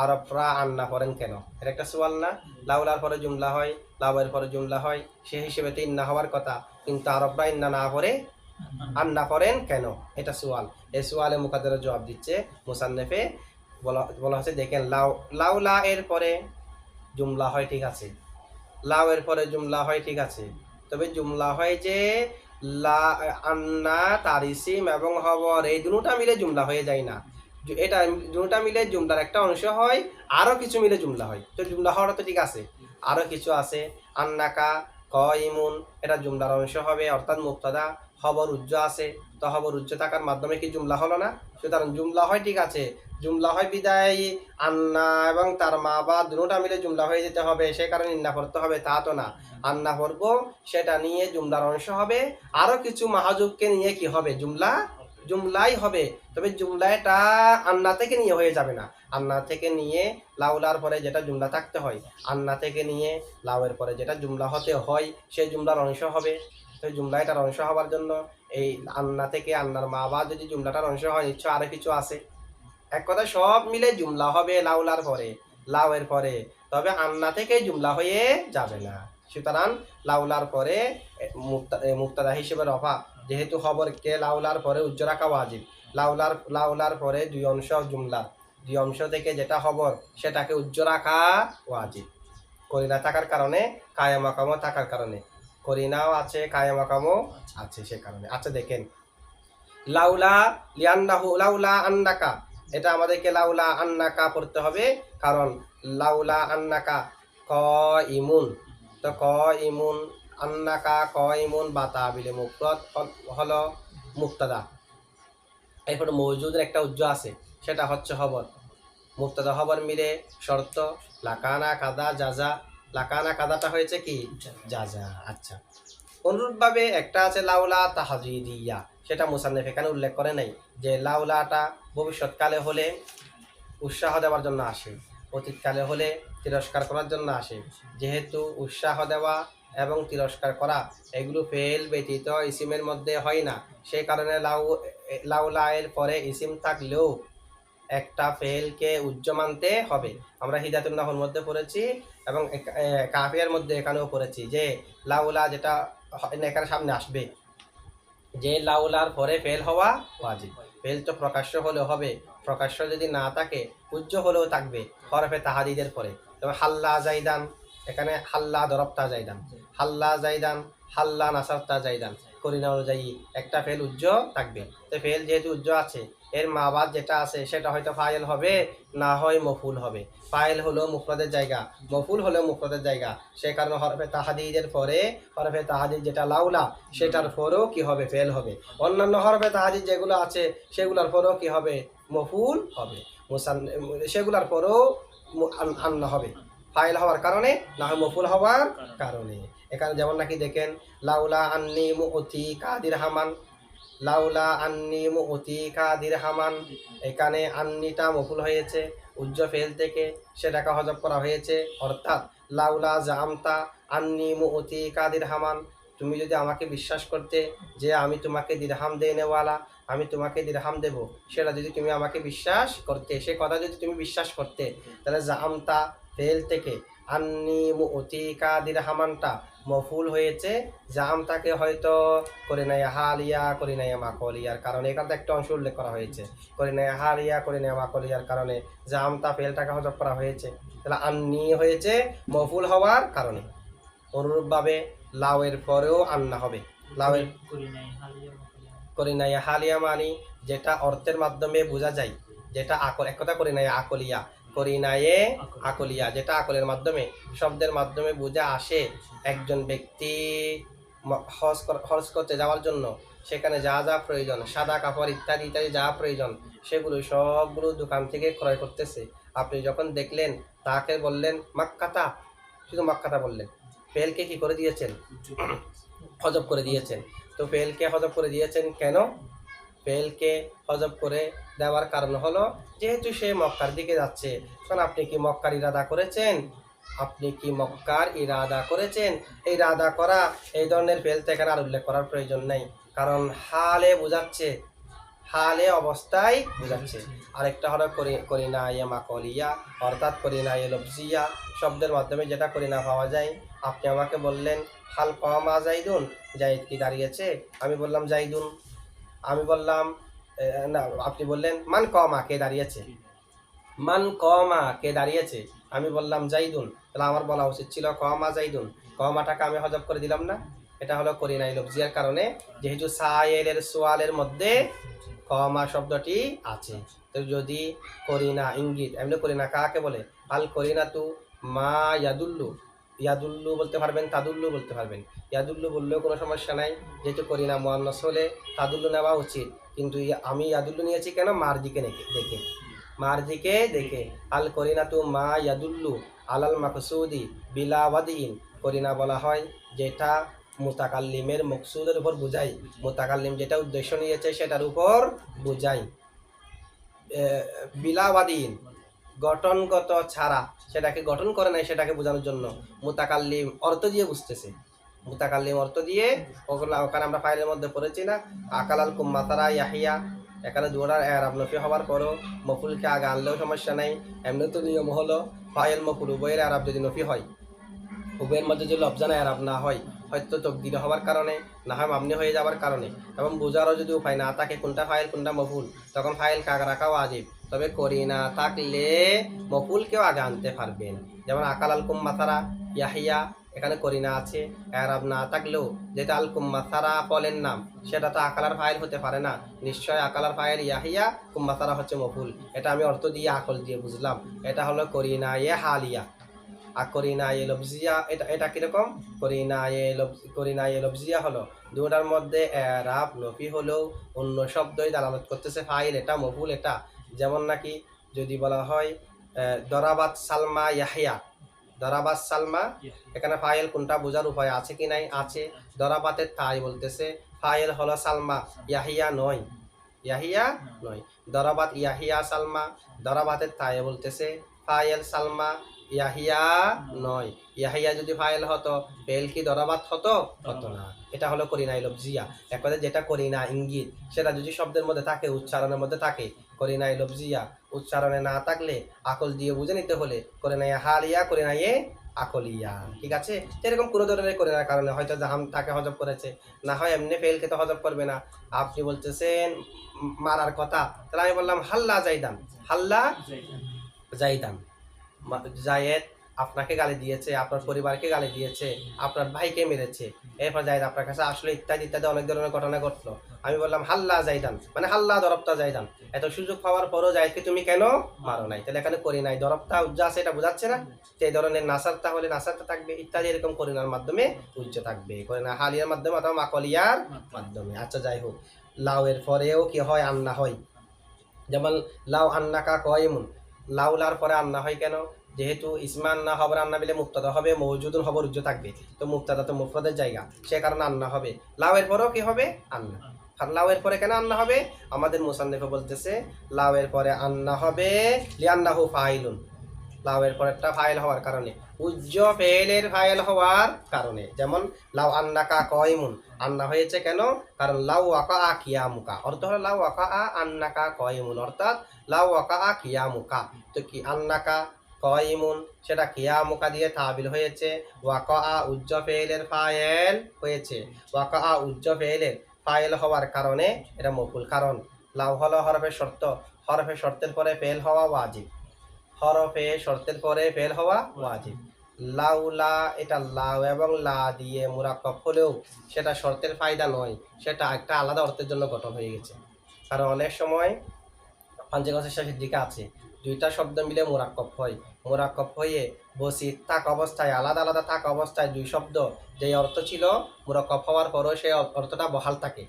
আরবরা আন্না পড়েন কেন? এটা একটা সওয়াল না? লাউলার পরে জুমলা হয়, লাউয়ের পরে জুমলা হয়, সে হিসেবে তো ইন্না হওয়ার কথা, কিন্তু আরবরা ইন্না না পড়ে আন্না পড়েন কেন? এটা সওয়াল। এই সওয়ালে মুকাদ্দারের জবাব দিচ্ছে মুসান্নেফে। বলা হচ্ছে দেখেন, লাউলা এর পরে জুমলা হয়, ঠিক আছে, লাউ এর পরে জুমলা হয়, ঠিক আছে, তবে জুমলা হয় যে আন্না, তার ইসিম এবং খবর, এই দুটোটা মিলে জুমলা হয়ে যায় না। এটা দুটোটা মিলে জুমলার একটা অংশ হয়, আরো কিছু মিলে জুমলা হয়। তো জুমলা হওয়াটা তো ঠিক আছে, আরো কিছু আছে। আন্নাকা কয়িমুন, এটা জুমলার অংশ হবে, অর্থাৎ মুবতাদা, খবর উজ্জ আছে, তো খবর উজ্জ থাকার মাধ্যমে কি জুমলা হলো না? সুতরাং জুমলা হয়, ঠিক আছে, জুমলা হয় বিদায় আন্না এবং তার মা বা দুটোটা মিলে জুমলা হয়ে যেতে হবে, সে কারণে ইন্না পড়তে হবে তা তো না। আন্না পড়বো, সেটা নিয়ে জুমলার অংশ হবে, আরো কিছু মাহাজুবকে নিয়ে কি হবে? জুমলাই হবে। তবে জুমলাটা আন্না থেকে নিয়ে হয়ে যাবে না, আন্না থেকে নিয়ে লাউলার পরে যেটা জুমলা থাকতে হয়, আন্না থেকে নিয়ে লাউয়ের পরে যেটা জুমলা হতে হয়, সেই জুমলার অংশ হবে। তো জুমলাটার অংশ হওয়ার জন্য এই আন্না থেকে, আন্নার মা বা যদি জুমলাটার অংশ হয়, নিশ্চয় আরো কিছু আছে। এক কথা সব মিলে জুমলা হবে লাউলার পরে, লাউয়ের পরে, তবে আন্না থেকে জুমলা হয়ে যাবে না। সুতরাং লাউলার পরে মুক্তাদা হিসেবে রফা, যেহেতু খবরকে লাউলার পরে উজ্জ রাখা ওয়াজিব, লাউলার পরে দুই অংশ জুমলা, দুই অংশ থেকে যেটা খবর সেটাকে উজ্জ রাখা ওয়াজিব, করিনা থাকার কারণে, কায়ামাকামও থাকার কারণে, করিনাও আছে কায়ামাকামও আছে, সে কারণে। আচ্ছা দেখেন, লাউলা আন্নাকা, এটা আমাদেরকে লাউলা আন্নাকা পড়তে হবে, কারণ লাউলা আন্নাকা ইমুন, তো ইমুন, আন্নাকা ইমুন বা তাবিলে মুফরদ হলো মুক্তাদা। এরপরে মওজুদের একটা উজ্জ আছে, সেটা হচ্ছে খবর, মুক্তাদা খবর মিলে শর্ত, লাকানা কাদা জাজা, লাকানা কাদাটা হয়েছে কি? জাজা। আচ্ছা, অনুরূপভাবে একটা আছে লাউলা তাহদিদিয়া, সেটা মুসান্নিফ এখানে উল্লেখ করে নাই, যে লাউলাটা ভবিষ্যৎকালে হলে উৎসাহ দেওয়ার জন্য আসে, অতীতকালে হলে তিরস্কার করার জন্য আসে। যেহেতু উৎসাহ দেওয়া এবং তিরস্কার করা এগুলো ফেল ব্যতীত ইসিমের মধ্যে হয় না, সেই কারণে লাউলা এর পরে ইসিম থাকলেও একটা ফেলকে উজ্জ মানতে হবে। আমরা হিদায়াতুন নাহর মধ্যে পড়েছি এবং কাফিয়ার মধ্যে এখানেও পড়েছি যে লাউলা যেটা এখানে সামনে আসবে, যে লাউলার পরে ফেল হওয়া ওয়াজিব। ফেল তো প্রকাশ্য হলেও হবে, প্রকাশ্য যদি না থাকে উজ্জ হলেও থাকবে হরফে তাহাদিদের পরে। তবে হাল্লা জাইদান, এখানে হাল্লা দরবতা জাইদান, হাল্লা জাইদান, হাল্লা নাসারতা জাইদান, করিনা অনুযায়ী একটা ফেল উজ্জ থাকবে। তো ফেল যেহেতু উজ্জ আছে, এর মা বাদ যেটা আছে সেটা হয়তো ফাইল হবে, না হয় মফুল হবে। ফাইল হলো মুফরদের জায়গা, মফুল হলো মুফরদের জায়গা, সে কারণে হরফে তাহাদিদের পরে, হরফে তাহাদিদ যেটা লাউলা সেটার পরেও কি হবে? ফেল হবে। অন্যান্য হরফে তাহাদিদ যেগুলো আছে সেগুলোর পরেও কি হবে? মফুল হবে। সেগুলোর পরেও আন্না হবে, ফাইল হওয়ার কারণে, না হয় মফুল হওয়ার কারণে। এখানে যেমন নাকি দেখেন, লাউলা আন্নি মুতিকা দিরহামান, লাউলা আন্নি মুতিকা দিরহামান, এখানে আন্নিটা মফুল হয়েছে, উজ্জ ফেল থেকে সেটাকে হজব করা হয়েছে, অর্থাৎ লাউলা জামতা আন্নি মুতিকা দিরহামান, তুমি যদি আমাকে বিশ্বাস করতে যে আমি তোমাকে দিরহাম দেনেওয়ালা, আমি তোমাকে দিরহাম দেব, সেটা যদি তুমি আমাকে বিশ্বাস করতে, সে কথা যদি তুমি বিশ্বাস করতে, তাহলে জামতা ফেল থেকে আন্নি মুতিকা দিরহামানটা মফুল হয়েছে, জামটাকে হয়তো করিনায় হালিয়া করিনায় মাকলিয়ার কারণে এখানে একটা অংশ উল্লেখ করা হয়েছে। করিনায় হালিয়া করিনায় মাকলিয়ার কারণে জামটা ফেলটাকে হজব করা হয়েছে, তাহলে আন্নি হয়েছে মফুল হওয়ার কারণে। অনুরূপভাবে লাউয়ের পরেও আন্না হবে। লাউয়ের করিনায় হালিয়া মানে যেটা অর্থের মাধ্যমে বোঝা যায়, যেটা আকল, এক কথা করিনায় আকলিয়া, করিনায়ে আকলিয়া যেটা আকলের মাধ্যমে শব্দের মাধ্যমে বোঝা আসে। একজন ব্যক্তি হজ করতে যাওয়ার জন্য সেখানে যা যা প্রয়োজন, সাদা কাপড় ইত্যাদি ইত্যাদি যা প্রয়োজন, সেগুলো সবগুলো দোকান থেকে ক্রয় করতেছে। আপনি যখন দেখলেন, তাকে বললেন মাক্কাতা, শুধু মাক্কাতা বললেন, ফেলকে কি করে দিয়েছেন? হজব করে দিয়েছেন। তো ফেলকে হজব করে দিয়েছেন কেন? ফেলকে হজব করে দেওয়ার কারণ হলো যেহেতু সে মক্কার দিকে যাচ্ছে। কারণ আপনি কি মক্কার ইরাদা করেছেন? আপনি কি মক্কার ইরাদা করেছেন? এই ইরাদা করা এই ধরনের ফেল এখানে আর উল্লেখ করার প্রয়োজন নেই, কারণ হালে বোঝাচ্ছে, হালে অবস্থায় বোঝাচ্ছে। আরেকটা হলো করিনা ইয়া মাকলিয়া, অর্থাৎ করিনা ইয়া লফজিয়া, শব্দের মাধ্যমে যেটা করিনা পাওয়া যায়। আপনি আমাকে বললেন হাল কমা জাইদুন, জাইদ কি দাঁড়িয়েছে? আমি বললাম জাইদুন। আমি বললাম না, আপনি বললেন মান কমা, কে দাঁড়িয়েছে? মান কমা, কে দাঁড়িয়েছে? আমি বললাম জাইদুন। তাহলে আমার বলা উচিত ছিল কমা জাইদুন, কমাটাকে আমি হজব করে দিলাম না? এটা হলো করিনাই লফজিয়ার কারণে, যেহেতু সায়েলের সোয়ালের মধ্যে কমা শব্দটি আছে। তো যদি করিনা ইঙ্গিত, এমনি করিনা কাকে বলে? আল করিনা তু মা ইয়াদুল্লু, ইয়াদুল্লু বলতে পারবেন, তাদুল্লু বলতে পারবেন। ইয়াদুল্লু বললেও কোনো সমস্যা নাই, যেহেতু করিনা মুয়ান্নাস হলে তাদুল্লু নেওয়া উচিত। কিন্তু আমি ইয়াদুল্লু নিয়েছি কেন? মার দিকে দেখে, মার দিকে দেখে। আল করিনা তু মা ইয়াদুল্লু আলাল মাকসুদি বিলা ওয়াদিন, করিনা বলা হয় যেটা মুতাকাল্লিমের মকসুদের উপর বুঝাই, মুতাকাল্লিম যেটা উদ্দেশ্য নিয়েছে সেটার উপর বুঝাই। বিলাওয়াদিন গঠনগত ছাড়া, সেটাকে গঠন করে নাই সেটাকে বোঝানোর জন্য মুতাকাল্লিম অর্থ দিয়ে বুঝতেছে। মুতাকাল্লিম অর্থ দিয়ে, ওখানে আমরা ফাইলের মধ্যে পড়েছি না, আকালাল কুম্মাতারা ইয়াহিয়া, এখানে জোড়ার এরাব নফি হওয়ার পরও মফুলকে আগে আনলেও সমস্যা নাই। এমনি তো নিয়ম হলো ফাইল মফুল উভয়ের এরাব যদি নফি হয়, উভয়ের মধ্যে যদি লফজানা এরাব না হয়, হয়তো তকদির হওয়ার কারণে, না হয় মামনি হয়ে যাওয়ার কারণে, এবং বোঝারও যদি উপায় না থাকে কোনটা ফাইল কোনটা মফুল, তখন ফাইল কাগ রাখাও আজিব। তবে করিনা থাকলে মফুলকেও আগে আনতে পারবেন। যেমন আকাল আল কুম্মাতারা ইয়াহিয়া, এখানে করিনা আছে, এরাব না থাকলেও যেটা আল কুম্মাতারা ফলের নাম, সেটা তো আকালার ফাইল হতে পারে না, নিশ্চয় আকালার ফাইল ইয়াহিয়া, কুম্মাতারা হচ্ছে মফুল। এটা আমি অর্থ দিয়ে আকল দিয়ে বুঝলাম। এটা হলো করিনা ইয়ে হালিয়া। আর করিনায়ে লফজিয়া, এটা কিরকম? করিনায়ে লফজিয়া হলো দুটার মধ্যে এরাব নফি হলেও অন্য শব্দই দালালত করতেছে, ফাইল এটা মফুল এটা। যেমন নাকি যদি বলা হয় দরাবাত সালমা ইয়াহিয়া, দরাবাত সালমা, এখানে ফাইল কোনটা বোঝার উপায় আছে কি নাই? আছে। দরাবাতের তাই বলতেছে, ফাইল হলো সালমা, ইয়াহিয়া নয়, ইয়াহিয়া নয়। দরাবাত ইয়াহিয়া সালমা, দরাবাতের তাই বলতেছে ফাইল সালমা, ইয়াহিয়া নয়। ইয়াহিয়া যদি ফাইল হতো, ফেল কি দরাবাত হতো? হতো না। এটা হলো করিনাই লফজিয়া। এক কথায় যেটা করিনা ইঙ্গিত, সেটা যদি শব্দের মধ্যে থাকে, উচ্চারণের মধ্যে থাকে, করিনাই লফজিয়া। উচ্চারণে না থাকলে আকল দিয়ে বুঝে নিতে হলে করিনাই হালিয়া করিনাইয়ে আকলিয়া। ঠিক আছে? এরকম কোনো ধরনের করিনার কারণে হয়তো জাহাম তাকে হজব করেছে, না হয় এমনি ফেলকে তো হজব করবে না। আপনি বলতেছেন মারার কথা, তাহলে আমি বললাম হাল্লা জাইদান, হাল্লা জাইদান। জায়েদ আপনাকে গালি দিয়েছে, আপনার পরিবারকে গালি দিয়েছে, আপনার ভাইকে মেরেছে, এরপর জায়েদ আপনার কাছে আসলে ইত্যাদি ইত্যাদি অনেক ধরনের ঘটনা ঘটলো। আমি বললাম হাল্লা জাইদান, মানে হাল্লা দরবতা জাইদান, এত সুযোগ পাওয়ার পরও জায়েদকে তুমি কেন মারো নাই? তাহলে এখানে করি নাই, দরবতা উজ্জা আছে, এটা বোঝাচ্ছে না যে এই ধরনের নাসার, তাহলে নাসারটা থাকবে ইত্যাদি, এরকম করিনার মাধ্যমে উজ্জ থাকবে, করিনা হালিয়ার মাধ্যমে অথবা মাকলিয়ার মাধ্যমে। আচ্ছা যাই হোক, লাউ এর পরেও কি হয়? আন্না হয়। যেমন লাউ আন্নাকা কয়মুন, লাউলার পরে আন্না হয় কেন? যেহেতু ইসমান না হবার আন্না বিলে মুক্তাদা হবে, মৌজুদুন হবর উজ্জ থাকবে, তো মুক্তাদা তো মুফরাদের জায়গা, সে কারণে আন্না হবে। লাউয়ের পরেও কি হবে? আন্না। আর লাউয়ের পরে কেন আন্না হবে? আমাদের মুসান্নিফে বলতেছে লাউয়ের পরে আন্না হবে লিআন্নাহু ফাইলুন, লাউয়ের পরেরটা ফাইল হওয়ার কারণে, উজ্জ ফেলের ফাইল হওয়ার কারণে। যেমন লাউ আন্নাকা কয়মুন, আন্না হয়েছে কেন? কারণ লাউ ওয়াকা কিয়ামুকা, অর্থ হলো লাউ ওয়াকা আন্নাকা কয়মুন, অর্থাৎ লাউ ওয়াকা কিয়ামুকা। তো কি আন্নাকা কয়িমুন সেটা কিয়ামুকা দিয়ে তাবিল হয়েছে, ওয়াকা উজ্জ ফেলের ফায়েল হয়েছে, ওয়াকা উজ্জ ফেলের ফায়েল হওয়ার কারণে এটা মফুল। কারণ লাউ হলো হরফে শর্ত, হরফে শর্তের পরে ফেল হওয়া ওয়াজিব, হরফে শর্তের পরে ফেল হওয়া ওয়াজিব। লাউলা এটা লাউ এবং লা দিয়ে মুরাক্কাব হলেও সেটা শর্তের ফায়দা নয়, সেটা একটা আলাদা অর্থের জন্য গঠন হয়ে গেছে। কারণ অনেক সময় পাঞ্চেগছের শেষের দিকে আছে দুইটা শব্দ মিলে মুরাক্কাব হয়, মুরাক্কাব হয়ে বসিত থাক অবস্থায় আলাদা আলাদা থাক অবস্থায় দুই শব্দ যেই অর্থ ছিল মুরাক্কাব হওয়ার পরও সেই অর্থটা বহাল থাকে,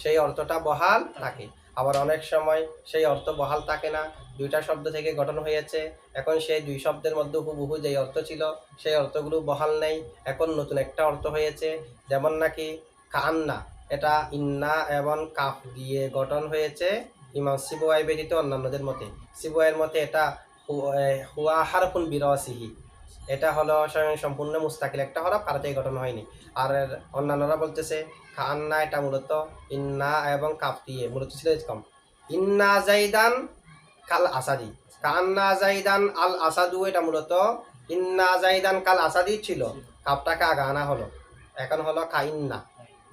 সেই অর্থটা বহাল থাকে। আবার অনেক সময় সেই অর্থ বহাল থাকে না, দুইটা শব্দ থেকে গঠন হয়েছে, এখন সেই দুই শব্দের মধ্যে হুবহু যেই অর্থ ছিল সেই অর্থগুলো বহাল নেই, এখন নতুন একটা অর্থ হয়েছে। যেমন নাকি কান্না, এটা ইন্না এবং কাফ দিয়ে গঠন হয়েছে ইমাম সিবুয়াই ব্যতীত অন্যান্যদের মতে। সিবুয়াইয়ের মতে এটা হুয়া হারফুন বিরসিহি, এটা হলো সম্পূর্ণ মুস্তাকিল একটা হরফ, কারোতেই গঠন হয়নি। আর অন্যান্যরা বলতেছে কান্না এটা মূলত ইন্না এবং কাফ দিয়ে মূলত ছিল কম। ইন্না জাইদান কাল আসাদি, কান্না জাইদান আল আসাদু এটা মূলত ইন্না জাইদান কাল আসাদি ছিল, কাপটাকে আগা আনা হলো, এখন হলো কা ইন্না,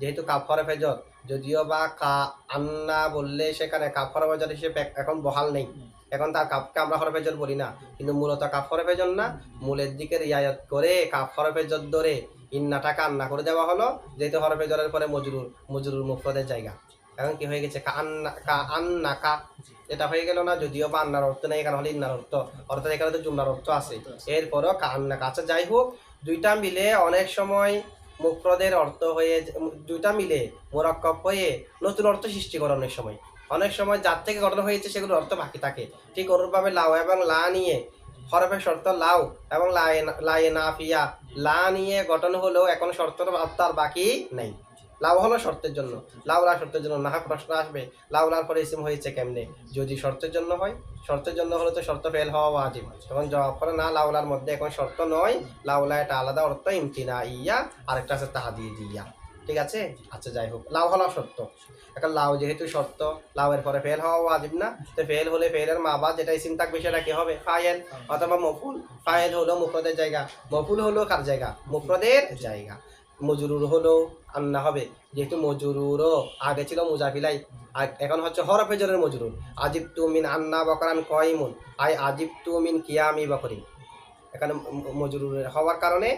যেহেতু কাপ হরফে জর, যদিও বা কা আন্না বললে সেখানে কাপ হরফে জর হিসেবে এখন বহাল নেই, এখন তার কাপকে আমরা হরফে জর বলি না, কিন্তু মূলত কাপ হরফে জর না, মূলের দিকে রিয়ায়ত করে কাপ হরফে জর ধরে ইন্নাটাকে আন্না করে দেওয়া হলো, যেহেতু হরফে জরের পরে মজরুর, মজরুর মুফরদের জায়গা, এখন কি হয়ে গেছে কা আন্না কা, এটা হয়ে গেল না, যদিও বা আন্নার অর্থ নেই, এখানে হলে ইন্নার অর্থ, অর্থাৎ এখানে তো জুমলার অর্থ আছে, এরপরও কা আন্না কা। আচ্ছা যাই হোক, দুইটা মিলে অনেক সময় মুফরদের অর্থ হয়ে, দুইটা মিলে মোরাক্কাব হয়ে নতুন অর্থ সৃষ্টি করে অনেক সময়, অনেক সময় যার থেকে গঠন হয়েছে সেগুলোর অর্থ বাকি থাকে। ঠিক অনুরূপভাবে লাউ এবং লা নিয়ে হরফের শর্ত লাউ এবং লায়ে নাফিয়া, লা নিয়ে গঠন হলেও এখন শর্তের তার বাকি নেই। লাউ হলো শর্তের জন্য, লাউলা শর্তের জন্য না, প্রশ্ন আসবে লাউলার পরে ইসিম হয়েছে কেমনে, যদি শর্তের জন্য হয়, শর্তের জন্য হলে তো শর্ত ফেল হওয়া ওয়াজিব, তখন জবাব করে না লাউলার মধ্যে এখন শর্ত নয়, লাউলা এটা আলাদা অর্থ ইমতিনা ইয়া, আরেকটা আছে তাহাদিদ ইয়া, ঠিক আছে। আচ্ছা যাই হোক, লাউ হলো শর্ত, এখন লাউ যেহেতু শর্ত, লাউয়ের পরে ফেল হওয়া ওয়াজিব না, তো ফেল হলে ফেলের মা বাদ যেটা ইসিম থাকবে সেটা কি হবে ফাইল অথবা মফুল। ফাইল হলো মুফরদের জায়গা, মফুল হলো কার জায়গা, মুফরদের জায়গা। মজরুর হলো আন্না হবে, যেহেতু মজরুরও আগে ছিল মুজাফিলাই, এখন হচ্ছে হরফে জরের মজরুর। আজিব তু মিন আন্না বকরান কয়মুন, আই আজিব তু মিন কিয়ামি বকরিন, এখানে মজরুর হওয়ার কারণে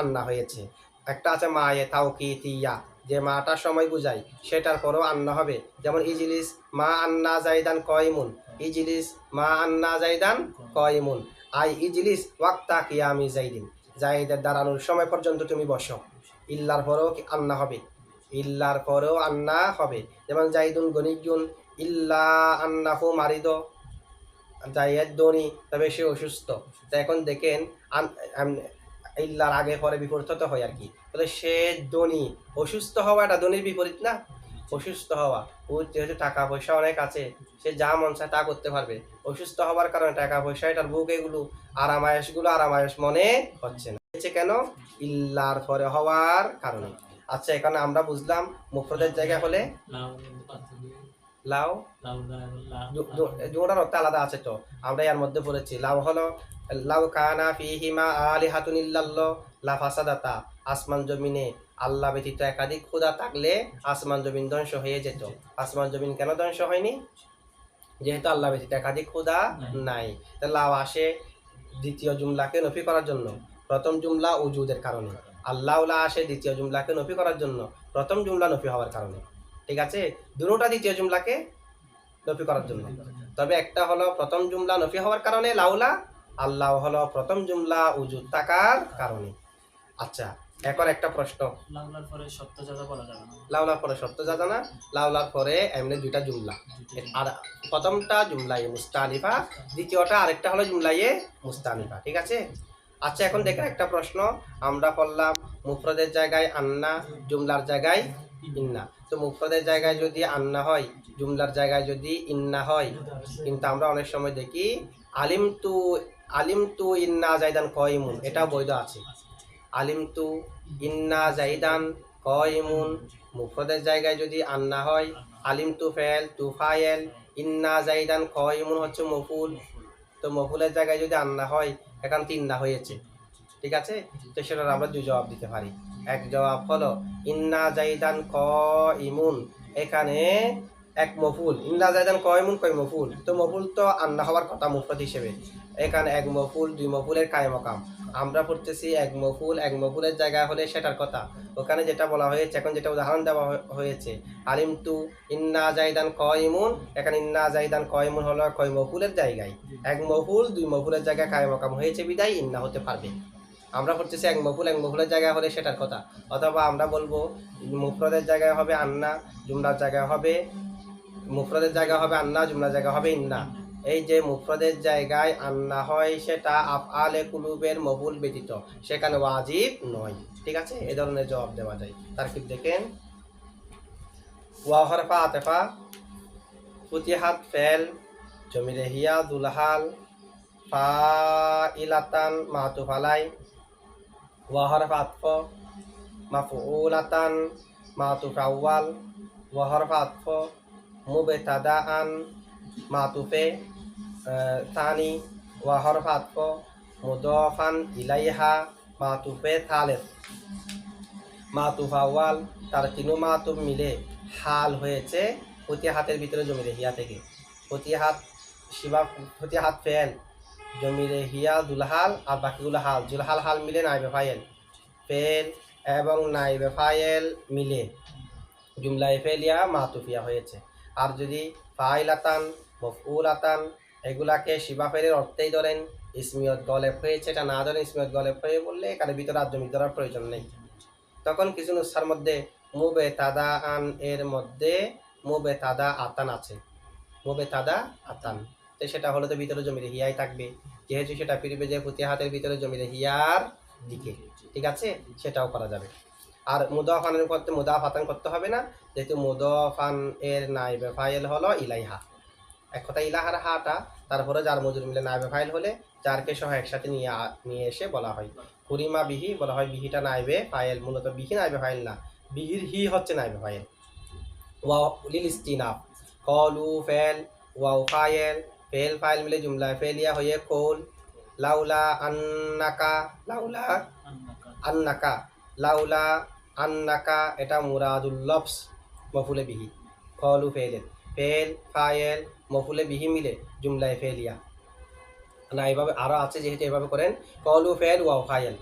আন্না হয়েছে। একটা আছে মায়ে তাওকিতিয়া, যে মাটার সময় বুঝাই, সেটার পরেও আন্না হবে, যেমন ইজলিস মা আন্না জাইদান কয়মুন, ইজলিস মা আন্না জাইদান কয়মুন, আই ইজলিস ওয়াক্তা কিয়ামি জাইদিন, জাইদের দাঁড়ানোর সময় পর্যন্ত তুমি বসো, ইল্লার পরেও আন্না হবে, ইল্লার পরেও আন্না হবে। যেমন জাইদুন গনিজুন ইল্লা আন্নাহু মারিদ, জাইদ দনি তবে সে অসুস্থ, তো এখন দেখেন ইল্লার আগে পরে বিপরীত হয় আর কি, তাহলে সে দনি, অসুস্থ হওয়া এটা দনির বিপরীত না, অসুস্থ হওয়া, ও যেহেতু টাকা পয়সা অনেক আছে, সে যা মন চায় তা করতে পারবে, অসুস্থ হওয়ার কারণে টাকা পয়সা এটার বুক এগুলো আরামায়েশগুলো আরামায়েশ মনে হচ্ছে না, হচ্ছে কেন ইল্লার পরে হওয়ার কারণে। আচ্ছা এখানে আমরা বুঝলাম মুফরদের জায়গা হলে লাউ, দুটার অর্থ আলাদা আছে, তো আমরা এর মধ্যে পড়েছি লাউ হলো লাউ কানা ফিহিমা আলিহাতুন ইল্লাল্লাহ লা ফাসাদাতা, আসমান জমিনে আল্লাহ ব্যতীত একাধিক খোদা থাকলে আসমান জমিন ধ্বংস হয়ে যেত। আসমান জমিন কেন ধ্বংস হয়নি, যেহেতু আল্লাহ ব্যতীত একাধিক খোদা নাই। তা লাউ আসে দ্বিতীয় জুমলাকে নফি করার জন্য, প্রথম জুমলা উজুদের কারণে, আল্লাহ আসে দ্বিতীয় জুমলাকে নফি করার জন্য, প্রথম জুমলা নফি হওয়ার কারণে, ঠিক আছে। দুটোটা দ্বিতীয় জুমলাকে নফি করার জন্য, তবে একটা হলো প্রথম জুমলা নফি হওয়ার কারণে লাউলা, আল্লাহ হলো প্রথম জুমলা উজুদ থাকার কারণে। আচ্ছা এখন একটা প্রশ্ন, লাউলার পরে সত্য জাদা বলা যাবে না, লাউলার পরে শর্ত জাদা না, লাউলার পরে এমনি দুইটা জুমলা, আর প্রথমটা জুমলায়ে মুস্তানিফা, দ্বিতীয়টা আরেকটা হলো জুমলায়ে মুস্তানিফা, ঠিক আছে। আচ্ছা এখন দেখেন একটা প্রশ্ন, আমরা পড়লাম মুফরদের জায়গায় আন্না, জুমলার জায়গায় ইন্না, তো মুফরদের জায়গায় যদি আন্না হয়, জুমলার জায়গায় যদি ইন্না হয়, কিন্তু আমরা অনেক সময় দেখি আলিম তু ইন্না জাইদান কয়মুন, এটা বৈধ আছে, আলিম তু ইন্না জাইদান কয়মুন, মুফরদের জায়গায় যদি আন্না হয়, আলিম তু ফেল তু ফায়েল, ইন্না জাইদান কয়মুন হচ্ছে মফুল, তো মফুলের জায়গায় যদি আন্না হয় এখানে তিন্না হয়েছে, ঠিক আছে। তো সেটার আমরা দুই জবাব দিতে পারি। এক জবাব হলো ইন্না জাইদান ক ইমুন, এখানে এক মফুল, ইন্না জাইদান ক ইমুন কয় মফুল, তো মফুল তো আন্না হওয়ার কথা মুফরদ হিসেবে, এখানে এক মফুল দুই মফুলের কায়ে মাকাম। আমরা পড়তেছি এক মফুলের জায়গায় হলে সেটার কথা, ওখানে যেটা বলা হয়েছে, এখন যেটা উদাহরণ দেওয়া হয়েছে আলিম তু ইন্না জাইদান ক ইমুন, এখানে ইন্না জাইদান ক ইমুন হলো কয় মফুলের জায়গায়, এক মফুল দুই মফুলের জায়গায় কায়ে মাকাম হয়েছে বিদায় ইন্না হতে পারবে। আমরা করতেছি এক মফুলের জায়গায় হলে সেটার কথা, অথবা আমরা বলবো মুফরদের জায়গায় হবে আন্না, জুমলার জায়গায় হবে মুফরদের জায়গায় হবে আন্না, জুমলার জায়গায় হবে ইন্না। এই যে মুফরদের জায়গায় আন্না হয় সেটা আফআলে কুলুবের মফুল ব্যতীত, সেখানে ওয়াজিব নয়, ঠিক আছে। এই ধরনের জবাব দেওয়া যায়। তারকিব দেখেন, ওয়া হরফা আতেফা, ফুতিহাত ফেল, জমিরে হিয়া দুলহাল, ফাইলাতান মাতুফ আলাই, ওয়া হরফ আতফ, মাফউলাতান মাতুফ আউয়াল, ওয়া হরফ আতফ, মুবতাদাআন মাতুফে তানি, ওয়া হরফ আতফ, মুদাফান ইলাইহা মাতুফে থালেস, মাতুফ আউয়াল, তার তিনু মাতুফ মিলে হাল হয়েছে ফতিহাতের ভিতরে জমিরে হিয়া থেকে। ফতিহাত ফেল, জমিরে হিয়া দুলহাল, আর বাকিগুলো হাল, জুলহাল হাল মিলে নাইবে ফাইল, ফেল এবং নাইবে ফাইল মিলে জুমলায় ফেলিয়া মাতুফিয়া হয়েছে। আর যদি ফাইলাতান মফউলাতান এগুলাকে শিবা ফেলের অর্থেই ধরেন, ইসমিয়ত গলেব হয়েছে এটা না ধরেন ইসমিয়ত গলেব হয়ে বললে এখানে ভিতরে আর জমি ধরার প্রয়োজন নেই। তখন কিছু নুসখার মধ্যে মুবেতাদা আন এর মধ্যে মুবেতাদা আতান আছে, মুবেতাদা আতান, তো সেটা হলো তো ভিতরে জমিরে হিয়াই থাকবে, যেহেতু সেটা ফিরবে যে ফুতিহাতের ভিতরে জমিরে হিয়ার দিকে, ঠিক আছে, সেটাও করা যাবে। আর মুদাফানের করতে মুদাফাতান করতে হবে না, যেহেতু মুদাফান এর নাইবে ফাইল হলো ইলাইহা, এক কথা ইলাহার হাটা, তারপরে যার মজুর মিলে নাইবে ফাইল হলে যারকে সহ একসাথে নিয়ে এসে বলা হয় কুরিমা বিহি, বলা হয় বিহিটা নাইবে ফাইল, মূলত বিহি নাইবে ফাইল না, বিহির হি হচ্ছে নাইবে ফাইল। ওয়া লিল ইস্তিনাফ, কলু fail, wow file, fail file মিলে জুমলা ফেলিয়া হয়ে কৌল, লাউলা আন্নাকা, লাউলা আন্নাকা, লাউলা আন্নাকা এটা মুরাদুল লফস মফুলে বিহি, কলু ফেলেন, ফেল ফাইল মফুলে বিহি মিলে জুমলায় ফেলিয়া না, এভাবে আরও আছে, যেহেতু এভাবে করেন কলু ফেল ওয়াও ফাইল,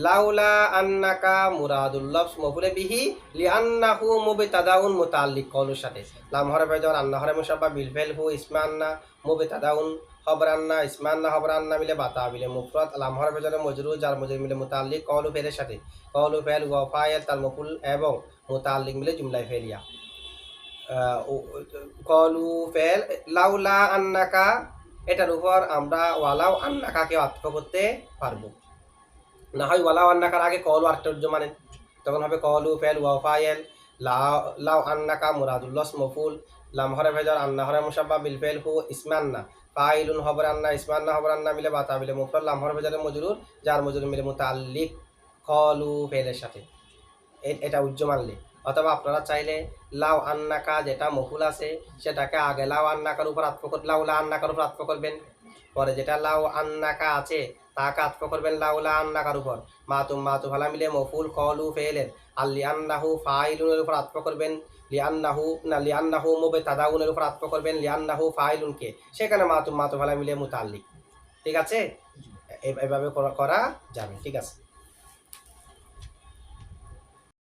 লাউলা আন্নাকা মুরাদুল লফস মফুলে বিহি লিআন্নাহু মুবতাদাউন মুতাআল্লিক কলুর সাথে, লাম হরফে জ্বর আন্না হরফে মুসাব্বা বিল ফেল হু ইসমান্না মুবতাদাউন খবরান্না, ইসমান্না খবরান্না মিলে বাতা মিলে মুফরদ, লাম হরফে জ্বর মজরুর যার মজরুর মিলে মুতাআল্লিক কলু ফেলের সাথে, কলু ফেল ওয়া ফাইল তার মফুল এবং মুতাআল্লিক মিলে জুমলায় ফেলিয়া। কলু ফেল লাউলা আন্নাকা, এটার উপর আমরা ওয়ালাউ আন্নাকাকে আত্ম করতে পারবো, না হয় ওয়ালাউ আন্নাকার আগে কলু আর্তর্য মানেন, তখন হবে কলু ফেল ওয়া ফাইল, লাউ আন্নাকা মুরাদুল্লাহ মফুল, লাম হরে ভেজর আন্না হরে মুসাব্বা বিল ফেল হু ইসমান্না, ফাইলুন খবর আন্না, ইসমান্না খবর আন্না মিলে বাতা মিলে মুফরদ, লাম হরে ভেজরের মজরুর যার মজরুর মিলে মুতাআল্লিক কলু ফেলের সাথে, এটা উজ্জ্ব মানলে। অথবা আপনারা চাইলে লাউ আন্নাকা যেটা মফুল আছে সেটাকে আগে লাউ আন্নাকার উপর লাউলা আন্নাকার উপর আত্ম করবেন, পরে যেটা লাউ আন্নাকা আছে তাকে আত্ম করবেন লাউলা আন্নাকার উপর, মাতু ভালা মিলে মফুল কলু ফেলের, আর লিআন্নাহু ফাইলুনের উপর আত্ম করবেন, লিআন্নাহু মুবতাদাউনের উপর আত্ম করবেন লিআন্নাহু ফাইলুনকে, সেখানে মাতু ভালা মিলে মুতাআল্লিক, ঠিক আছে, এভাবে করা যাবে, ঠিক আছে।